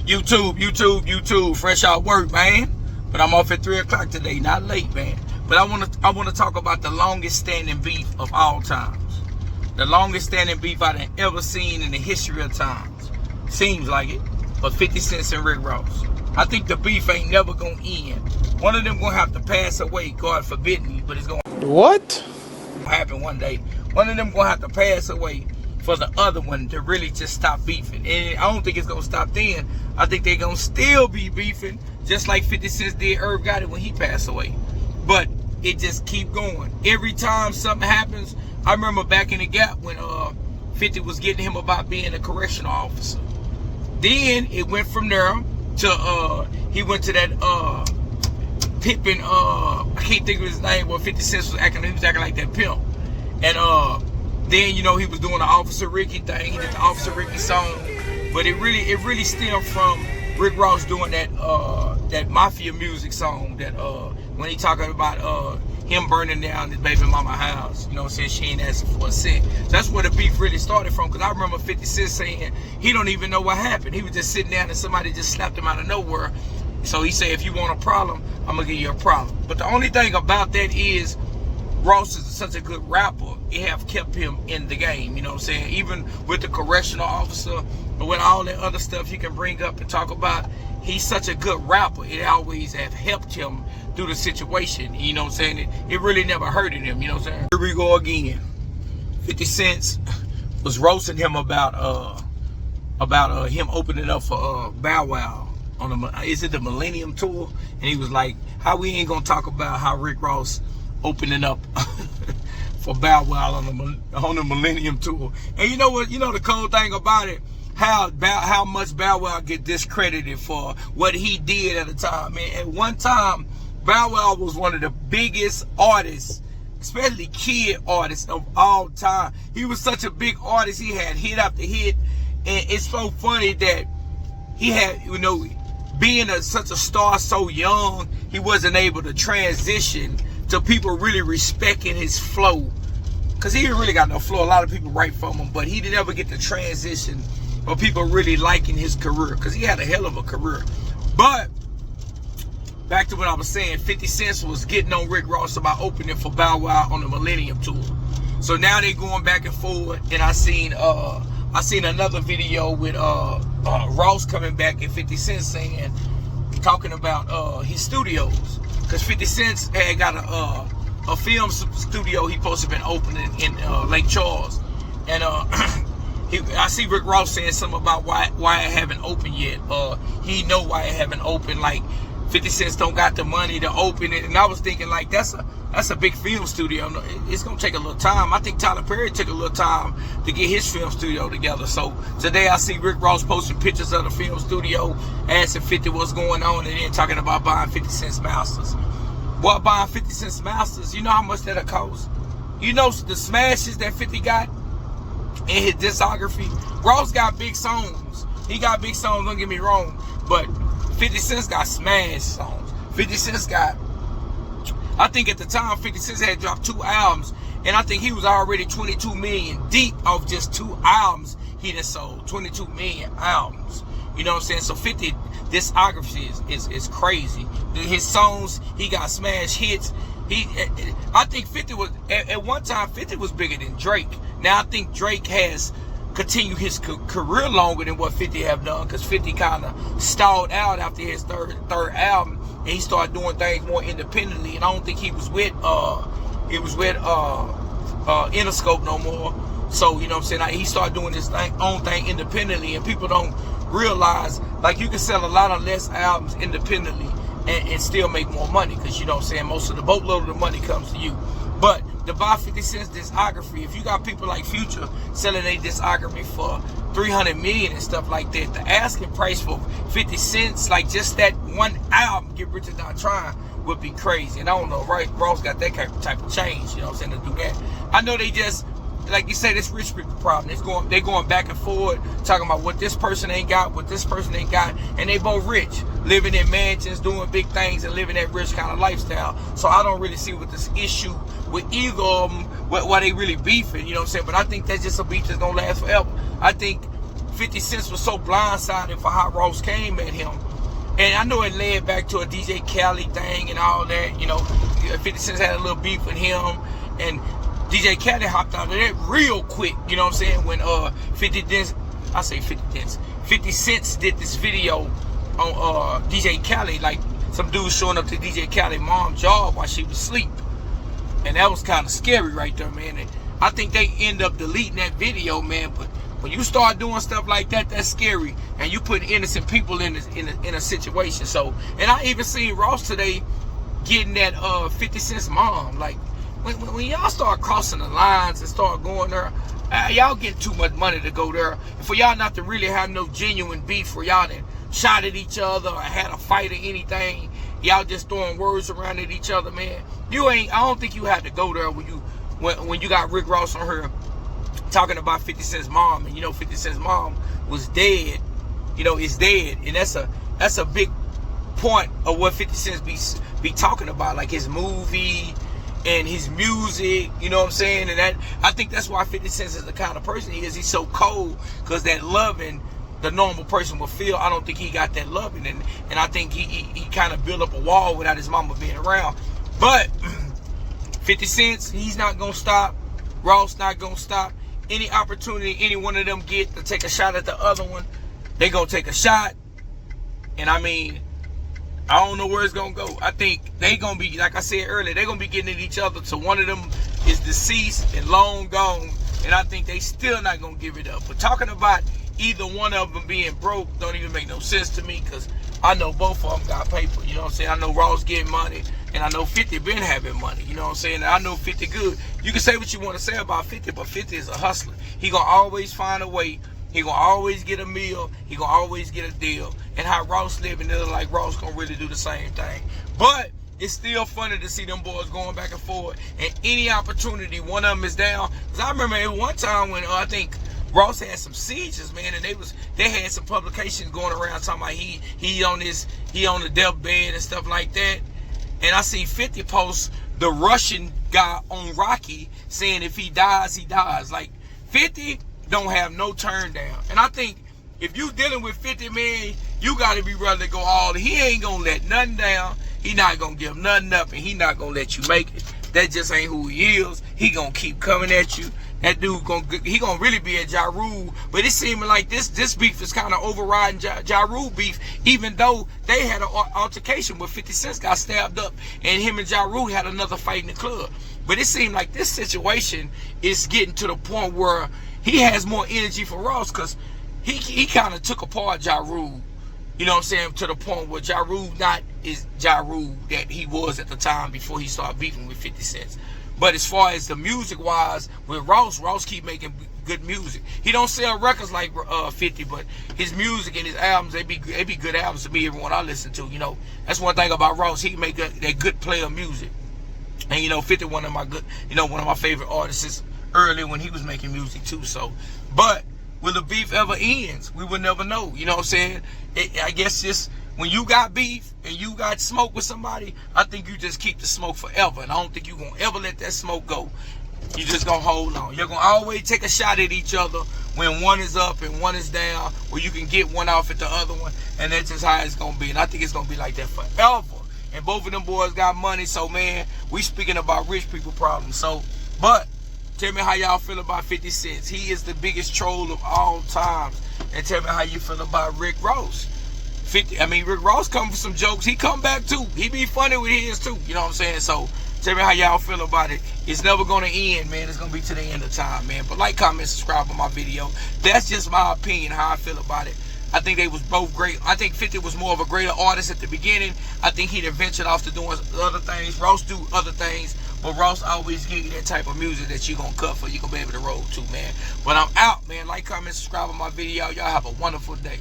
YouTube. Fresh out work, man. But I'm off at 3 o'clock today, not late, man. But I want to talk about the longest standing beef of all times. The longest standing beef I've ever seen in the history of times. Seems like it. But 50 Cent and Rick Ross. I think the beef ain't never gonna end. One of them gonna have to pass away, God forbid me, but it's gonna happen one day. One of them gonna have to pass away for the other one to really just stop beefing. And I don't think it's gonna stop then. I think they're gonna still be beefing, just like 50 Cent did Irv Gotti when he passed away. But it just keep going. Every time something happens, I remember back in the Gap when 50 was getting him about being a correctional officer. Then it went from there to he went to that Pippin, I can't think of his name, but 50 Cent was acting like that pimp. And then, you know, he was doing the Officer Ricky thing. He did the Officer Ricky song. But it really stemmed from Rick Ross doing that that mafia music song that when he talking about him burning down his baby mama house, you know what I'm saying, she ain't asking for a cent. So that's where the beef really started from, because I remember 50 Cent saying he don't even know what happened. He was just sitting down and somebody just slapped him out of nowhere. So he said, if you want a problem, I'm gonna give you a problem. But the only thing about that is Ross is such a good rapper, it have kept him in the game, you know what I'm saying? Even with the correctional officer, but with all that other stuff you can bring up and talk about, he's such a good rapper, it always have helped him through the situation, you know what I'm saying? It really never hurted him, you know what I'm saying? Here we go again. 50 Cent was roasting him about him opening up for Bow Wow on the Millennium Tour, and he was like, how we ain't gonna talk about how Rick Ross opening up for Bow Wow on the Millennium Tour. And you know what? You know the cool thing about it, how much Bow Wow get discredited for what he did at the time. Man, at one time, Bow Wow was one of the biggest artists, especially kid artists of all time. He was such a big artist. He had hit after hit, and it's so funny that he had, you know, being such a star so young, he wasn't able to transition to people really respecting his flow, because he didn't really got no flow. A lot of people write from him, but he didn't ever get the transition of people really liking his career, because he had a hell of a career. But back to what I was saying, 50 Cent was getting on Rick Ross about opening for Bow Wow on the Millennium Tour. So now they going back and forth, and I seen another video with Ross coming back and 50 Cent saying, talking about his studios. Because 50 Cent had got a film studio he supposed to have been opening in Lake Charles. And I see Rick Ross saying something about why it haven't opened yet. He know why it haven't opened. Like 50 Cent don't got the money to open it. And I was thinking, like, that's a big film studio. It's gonna take a little time. I think Tyler Perry took a little time to get his film studio together. So today I see Rick Ross posting pictures of the film studio, asking 50 what's going on, and then talking about buying 50 Cent's masters. What, buying 50 Cent's masters? You know how much that'll cost? You know the smashes that 50 got in his discography? Ross got big songs. He got big songs, don't get me wrong, but 50 Cent's got smash songs. 50 Cent's got, I think at the time 50 Cent had dropped 2 albums, and I think he was already 22 million deep off just 2 albums he done sold. 22 million albums. You know what I'm saying? So 50 discography is crazy. His songs, he got smash hits. I think 50 was, at one time 50 was bigger than Drake. Now I think Drake has continued his career longer than what 50 have done, because 50 kind of stalled out after his third album, and he started doing things more independently. And I don't think he was with Interscope no more. So you know what I'm saying, he started doing his own thing independently, and people don't realize, like, you can sell a lot of less albums independently and still make more money, because you know what I'm saying, most of the boatload of the money comes to you. But to buy 50 Cent's discography, if you got people like Future selling their discography for 300 million and stuff like that, the asking price for 50 Cent's, like just that one album, Get Rich or Die Trying, would be crazy. And I don't know, right? Ross got that type of change, you know what I'm saying, to do that. I know they just, like you say, this rich people problem. They're going back and forth, talking about what this person ain't got, what this person ain't got, and they both rich, living in mansions, doing big things, and living that rich kind of lifestyle. So I don't really see what this issue with either of them, why they really beefing, you know what I'm saying? But I think that's just a beef that's gonna last forever. I think 50 Cent was so blindsided for how Ross came at him. And I know it led back to a DJ Khaled thing and all that. You know, 50 Cent had a little beef with him. And DJ Khaled hopped out of that real quick. You know what I'm saying? When 50 Cent did this video on DJ Khaled. Like, some dude showing up to DJ Khaled's mom's job while she was asleep. And that was kind of scary right there, man. And I think they end up deleting that video, man. But when you start doing stuff like that, that's scary. And you put innocent people in a situation. So, and I even seen Ross today getting that 50 Cent's mom. Like, when y'all start crossing the lines and start going there, y'all getting too much money to go there. And for y'all not to really have no genuine beef, for y'all to shot at each other or had a fight or anything, y'all just throwing words around at each other, man. I don't think you had to go there when you got Rick Ross on her talking about 50 Cent's mom. And you know 50 Cent's mom was dead. You know, is dead. And that's a big point of what 50 Cent be talking about, like his movie and his music, you know what I'm saying? And that, I think that's why 50 Cent is the kind of person he is. He's so cold, because that loving the normal person will feel, I don't think he got that loving. And I think he kind of built up a wall without his mama being around. But 50 Cent, he's not going to stop. Ross not going to stop. Any opportunity any one of them get to take a shot at the other one, they going to take a shot. And I mean, I don't know where it's going to go. I think they going to be, like I said earlier, they're going to be getting at each other till one of them is deceased and long gone. And I think they still not going to give it up. But talking about either one of them being broke don't even make no sense to me, because I know both of them got paper. You know what I'm saying? I know Ross getting money, and I know 50 been having money. You know what I'm saying? And I know 50 good. You can say what you want to say about 50, but 50 is a hustler. He going to always find a way. He going to always get a meal. He going to always get a deal. And how Ross living, it look like Ross going to really do the same thing. But it's still funny to see them boys going back and forth. And any opportunity, one of them is down. Because I remember at one time when I think Ross had some sieges, man, and they had some publications going around talking about he on the deathbed and stuff like that. And I see 50 post the Russian guy on Rocky saying if he dies, he dies. Like, 50 don't have no turn down. And I think if you dealing with 50, man, you got to be ready to go all in. He ain't going to let nothing down. He not going to give nothing up, and he not going to let you make it. That just ain't who he is. He going to keep coming at you. That dude he gonna really be at Ja Rule, but it seeming like this beef is kind of overriding Ja Rule beef, even though they had an altercation where 50 Cent got stabbed up, and him and Ja Rule had another fight in the club. But it seemed like this situation is getting to the point where he has more energy for Ross, because he kind of took apart Ja Rule. You know what I'm saying? To the point where Ja Rule not is Ja Rule that he was at the time before he started beefing with 50 Cent. But as far as the music wise, with Ross keep making good music. He don't sell records like 50, but his music and his albums, they be good albums to me, everyone I listen to. You know, that's one thing about Ross. He make that good player music. And you know, 50 one of my favorite artists early when he was making music too. So, but will the beef ever ends? We will never know. You know what I'm saying? I guess just when you got beef and you got smoke with somebody, I think you just keep the smoke forever. And I don't think you're going to ever let that smoke go. You just going to hold on. You're going to always take a shot at each other when one is up and one is down, where you can get one off at the other one. And that's just how it's going to be. And I think it's going to be like that forever. And both of them boys got money. So, man, we speaking about rich people problems. So, but tell me how y'all feel about 50 Cent. He is the biggest troll of all times. And tell me how you feel about Rick Ross. Rick Ross come for some jokes. He come back too. He be funny with his too. You know what I'm saying? So tell me how y'all feel about it. It's never gonna end, man. It's gonna be to the end of time, man. But like, comment, subscribe on my video. That's just my opinion, how I feel about it. I think they was both great. I think 50 was more of a greater artist at the beginning. I think he'd ventured off to doing other things. Ross do other things, but Ross always give you that type of music that you gonna cut for. You gonna be able to roll to, man. But I'm out, man. Like, comment, subscribe on my video. Y'all have a wonderful day.